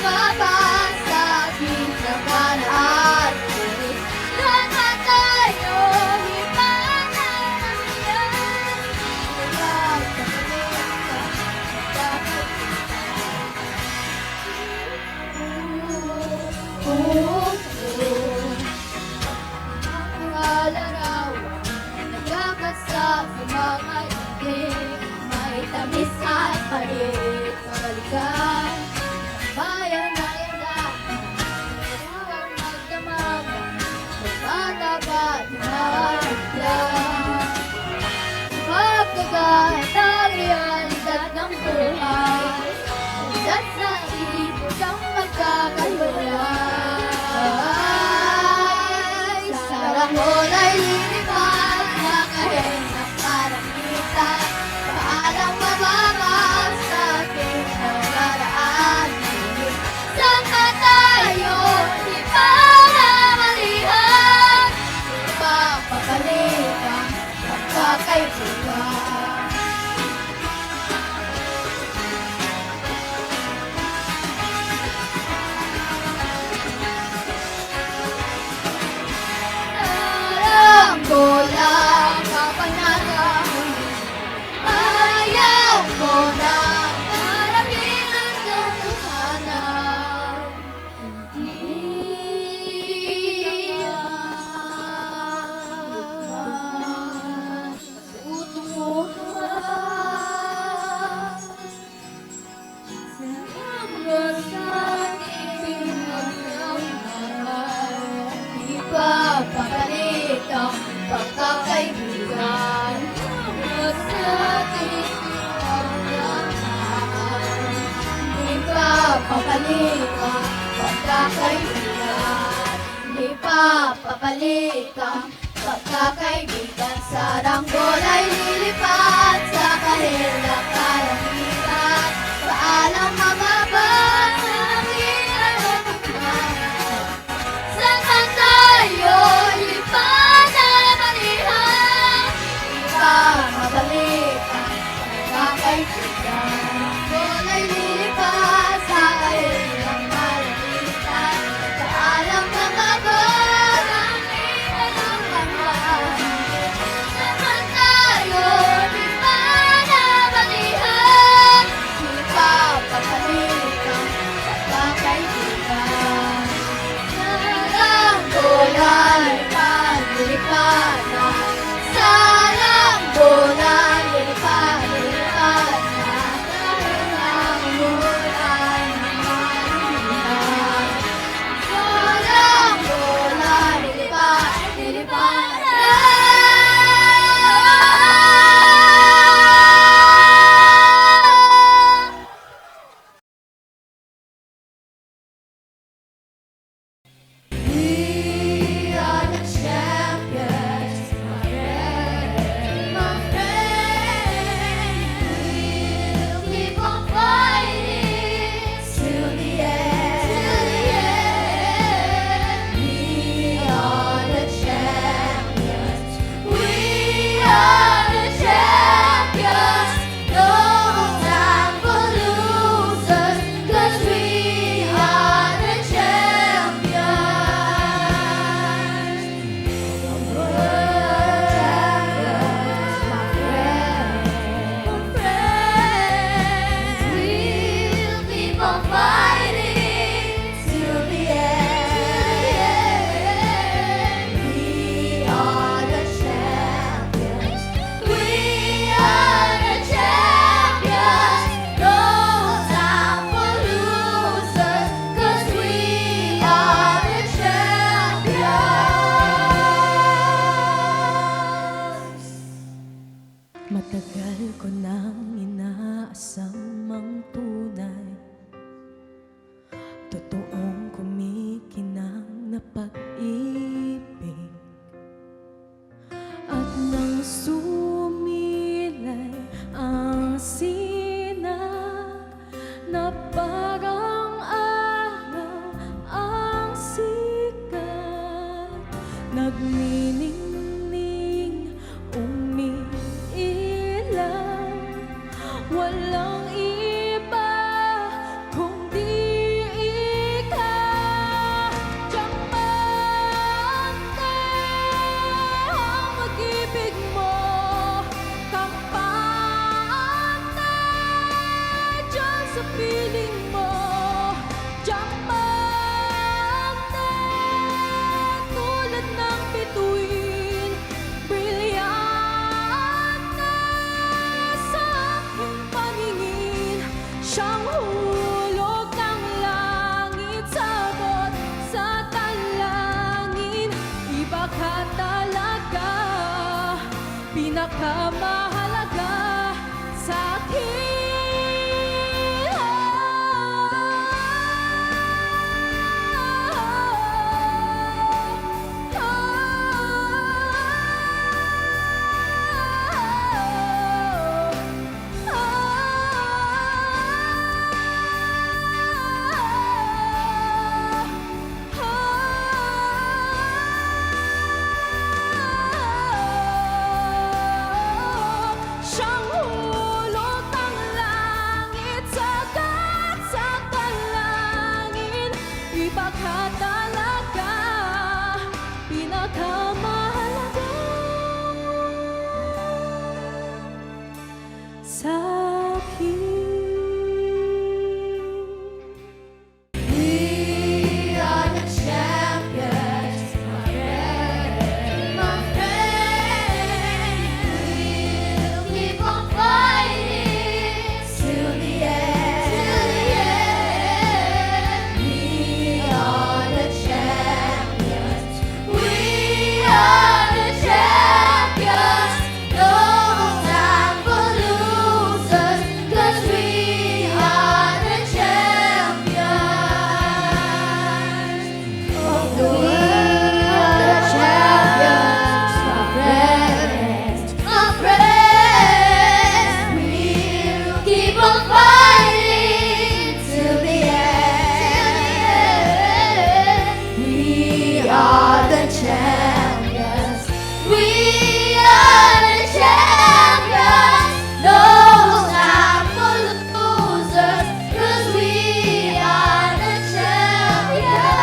mababa sa aking nakaraan. Ngunit lahat tayo ipananamihan. Mga larawan nagkakasap sa mga ibig, may tamis at palit kabalikan. Bayan na landakan, huwag magdamagan, magpatapat na lang. Magkagat ang realidad ng buhay, hanggat sa ibig ang magkakahiwalay. Sarang mola'y lilipad na kahenap paramitan. Paalang mababa sa aking nakaraan. Ngunit saka tayo ipanamalihan. Ipapabalik ang pagkakaibigan. Alam ko lang kapag nakahuli, ayaw ko na maramihan ang katotohanan. Hindi yan tutunguhan. Hanggang sa ating magkamahal, ipapabalik ang pagkakaibigan. Hanggang sa ating magkamahal, ipapabalik ang pagkakaibigan. Ipapabalik ang pagkakaibigan. Sarang bola'y lilipad sa kahirap kalamitan. Paalam mababa sa aking nakaraan. Saan tayo ipanamalihan? Ipapabalik ang pagkakaibigan. Bola'y lilipad sa kahirap kalamitan. Paalam mababa sa aking nakaraan. Saan tayo ipanamalihan? Ipapabalik ang pagkakaibigan. Sarang bola'y lilipad na. Sarang bola'y lilipad na. Dahil ang mula'y namamagitan. Sarang bola'y lilipad na. We are the champions, my friend, my friend. We'll keep on fighting till the end, till the end. We are the champions, we are the champions. No time for losers, 'cause we are the champions. We're champions, my friend, my friend. We'll keep on fighting till the end. We are the champions, we are the champions. No time for losers, 'cause we are the champions. Matagal ko nang inaasam ang tunay, totoong kumikinang na pag-ibig. At nang sumilay ang sinag na parang araw ang sikat, nagniningning umiilaw. Walang iba kundi pinakamahalaga sa akin. Siyang hulot ng langit sagad sa talangin, iba ka talaga, pinakamahalaga sa akin. We are the champions, my friend, my friend. We'll keep on fighting till the end. We are the champions. We are the champions. No time for losers, 'cause we are the champions of the world. Champions, my friends, my friends. We'll keep on fighting till the end. We are the champions. We are the champions. No time for losers, 'cause we are the champions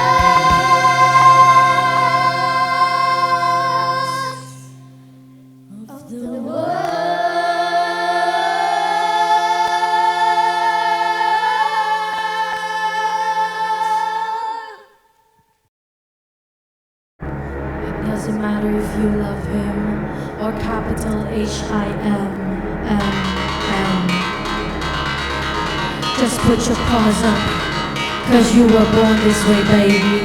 of the world. It doesn't matter if you love him or capital HIM. Just put your paws up, 'cause you were born this way, baby.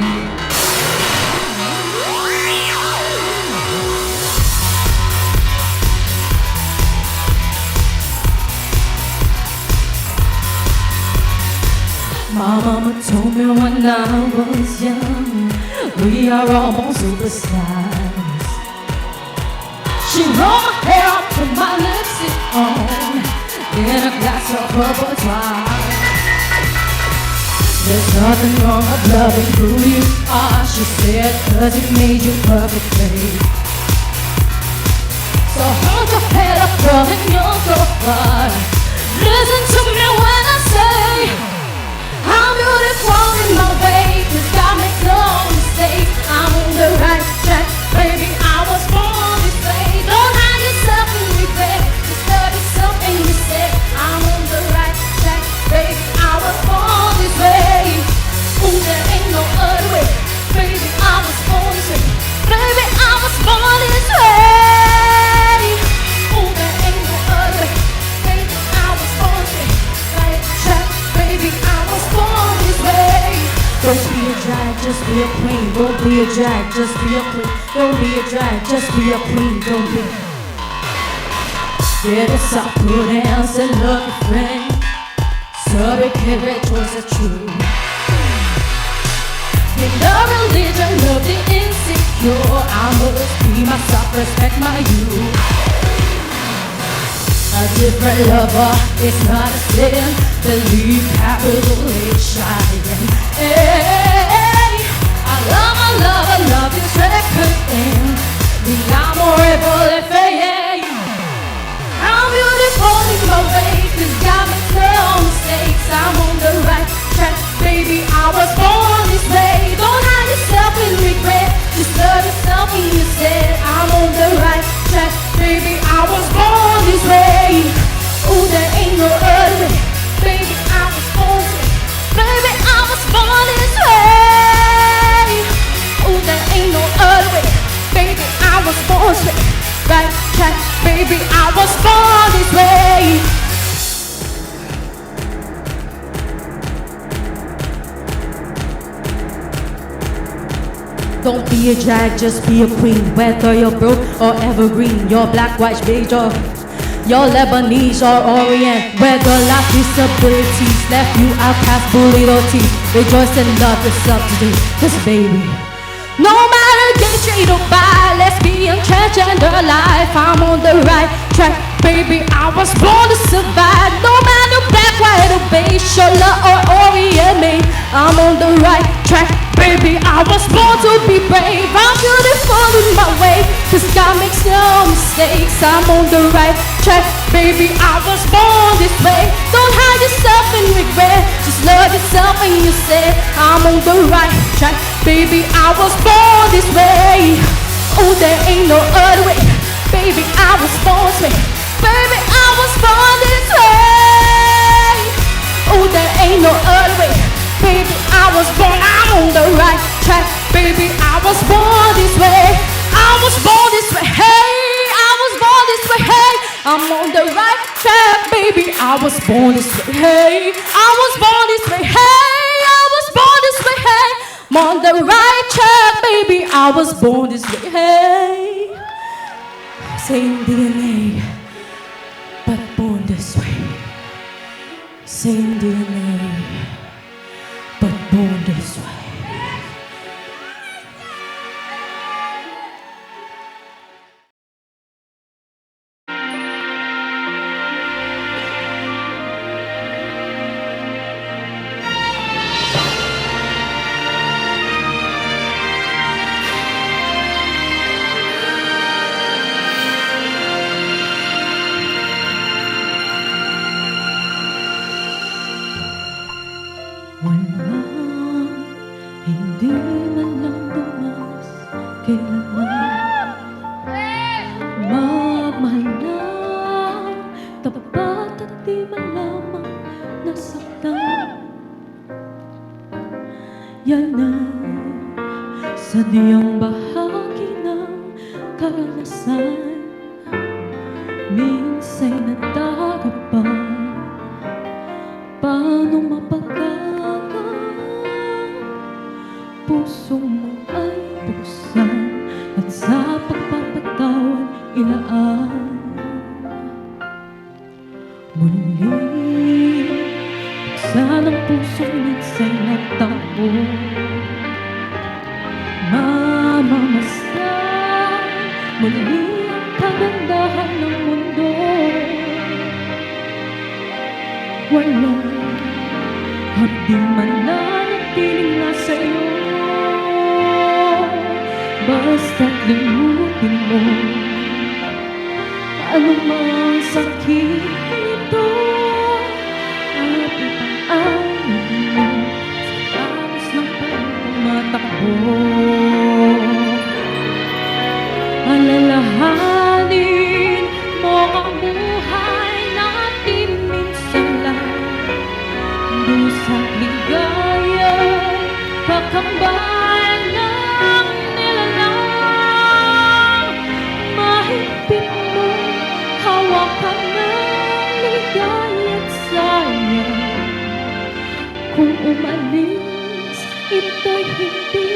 My mama told me when I was young, we are all born superstars. She rolled my hair up, put my lipstick on, in a glass of purple wine. There's nothing wrong with loving who you are, she said, 'cause it made you perfect, babe. So hold your head up, girl, and you'll go far. Listen to me when I say I'm beautiful in my way, 'cause God makes no mistake. I'm on the right track, baby, I was born this way. Don't hide yourself in regret, just love yourself and you say I'm on the right track, baby, I was born this way. Ooh, there ain't no other way, baby, I was born this way. Baby, I was born this way. Ooh, there ain't no other way, baby, I was born this way. Right track, baby, I was born this way. Don't be a drag, just be a queen. Don't be a drag, just be a queen. Don't be a drag, just be a queen. Don't be. Debes saber ser lo que fue, saber que retos are true. In the religion of the insecure, I must be myself, respect my youth. A different lover, it's not a sin. Believe capital H-I-M. Hey, I love this record thing. The amore fe. I'm beautiful in my way, 'cause God makes no mistakes. I'm on the right track, baby, I was born this way. Don't hide yourself in regret, just love yourself and you said I'm on the right track, baby, I was born this way. Ooh, there ain't no other way, baby, I was born this way. Baby, I was born this way. Ooh, there ain't no other way, baby, I was born this way. Right track, baby, I was born this way. Don't be a drag, just be a queen. Whether you're broke or evergreen, you're black, white, beige, or you're Lebanese or Orient. Whether life disabilities left you outcast, bullied or teased, rejoice and love yourself today. 'Cause baby, no matter gay, straight or bi, lesbian, transgender life, I'm on the right track. Baby, I was born to survive. No matter black, white or beige, Shola or Orient made, I'm on the right track. Baby, I was born to be brave. I'm beautiful in my way, 'cause God makes no mistakes. I'm on the right track. Baby, I was born this way. Don't hide yourself in regret. Just love yourself and you say, I'm on the right track. Baby, I was born this way. Oh, there ain't no other way. Baby, I was born this way. Baby, I was born this way. Oh, there ain't no other way. Baby, I was born, I'm on the right track. Baby, I was born this way. I was born this way. Hey, I was born this way. Hey, I'm on the right track. Baby, I was born this way. Hey, I was born this way. Hey, I was born this way. Hey, I'm on the right track. Baby, I was born this way. Hey, same DNA, but born this way. Same DNA, but born this way. Walang hindi man lang tumas kailanman magmahal ng tapat at di malamang nasaktan. Yan ay sadyang bahagi ng karanasan. Minsa'y nadarapa, paano puso mo ay buksan at sa pagpapatawad ilaan. Muli, buksan ang puso minsa'y nagtampo, mamamasdan muli ang kagandahan ng mundo. Walang hapding mananatiling nasa iyo, basta't limutin mo anumang sakit nito at ipang-amin mo sa taos ng pagmatakbo. Alalahanin mo ang buhay natin minsan lang, dusang ligaya kakambal ng nilalang. Mahigpit mo, hawakan ng ligaya't sayang. Kung umalis, ito'y hindi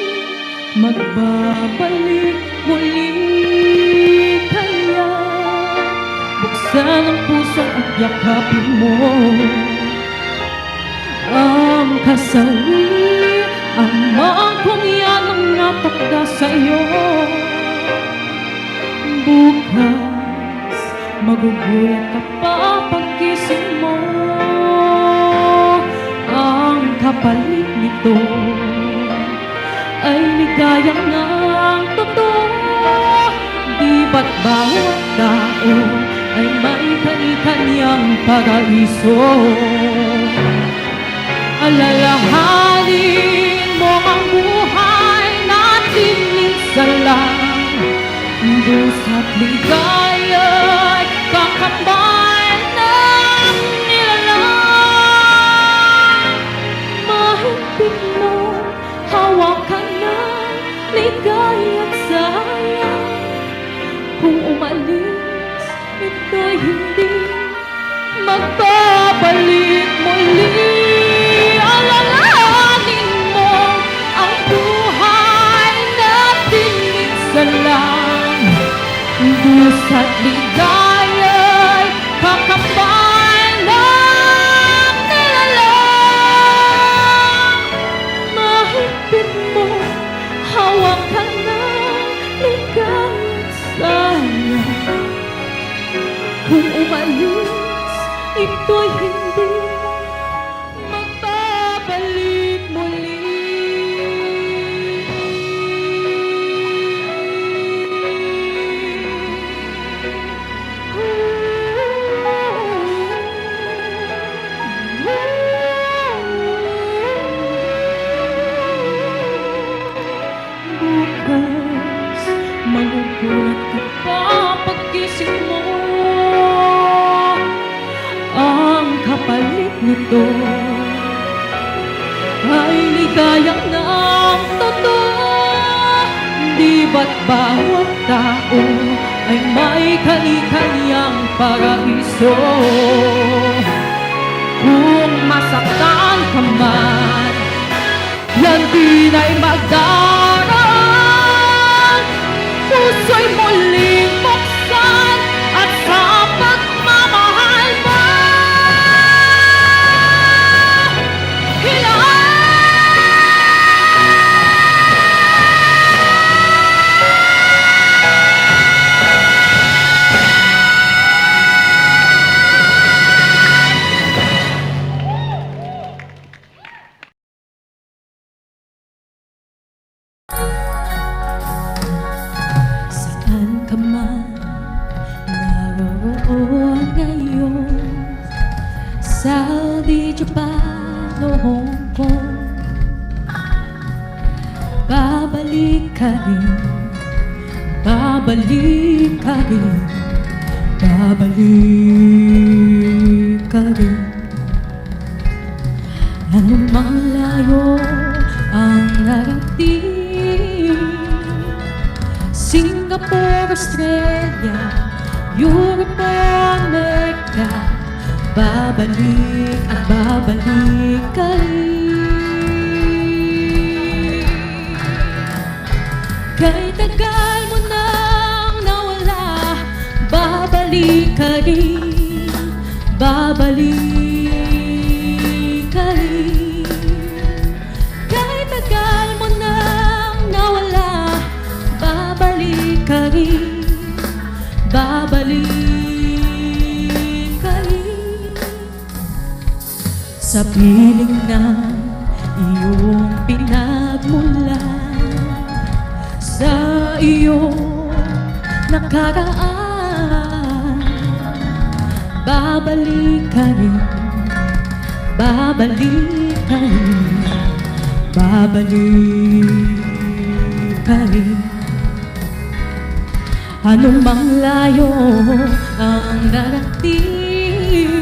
magbabalik muli. Kaya buksan ang puso at yakapin mo ang kasawi, ang maangkong yan ang natakda sa'yo. Bukas, magugulat ka pa pagkising mo. Ang kapalit nito ay ligayang ng totoo. Di ba't bawat tao ay may kani-kanyang paraiso? Alalahanin mo ang buhay natin minsan lang, dusa't ligaya'y kakambal ng nilalang. Mahigpit mo, hawakan ng ligaya't sayang. Kung umalis, ito'y hindi magbabalik muli. Alalahanin mo ang buhay na ka lang. Busa't ligaya'y kakapal ng nilalang. Mahigpit mo, hawak ka ng ligaya't sayang. Kung umalis, ito'y hindi magbabalik muli. Bukas, magugulat ka pa paggising mo. Ang kapalit nito ay ligayang ng totoo. Di ba't bawat tao ay may kani-kaniyang paraiso? Kung masaktan ka man, yan din ay magdaraan. Puso'y muling buksan at sa pagmamahal mo saan ka man naroon ngayon, Saudi, Japan o Hong Kong, babalik ka rin, babalik ka rin, babalik ka rin. Anumang layo ang narating, Singapore, Australia, Europe, America, babalik at babalik ka rin. Kay tagal mo nang nawala, babalik ka rin, babalik ka rin. Kay tagal mo nang nawala, babalik ka rin, babalik ka rin. Sa piling na iyong pinagmulan, sa iyong nakaraan, babalik ka rin, babalik ka rin, babalik ka rin. Anumang layo ang darating,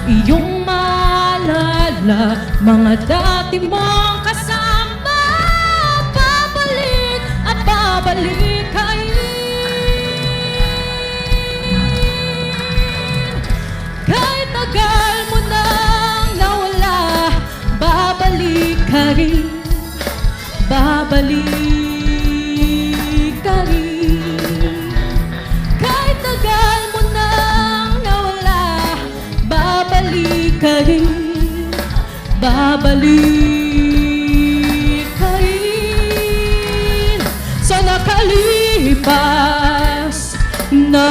iyong maalala mga dati mong kasama, babalik at babalik ka rin. Kahit tagal mo nang nawala, babalik ka rin, babalik ka rin. Kahit tagal mo nang nawala, babalik ka rin, babalik ka rin. Sa nakalipas na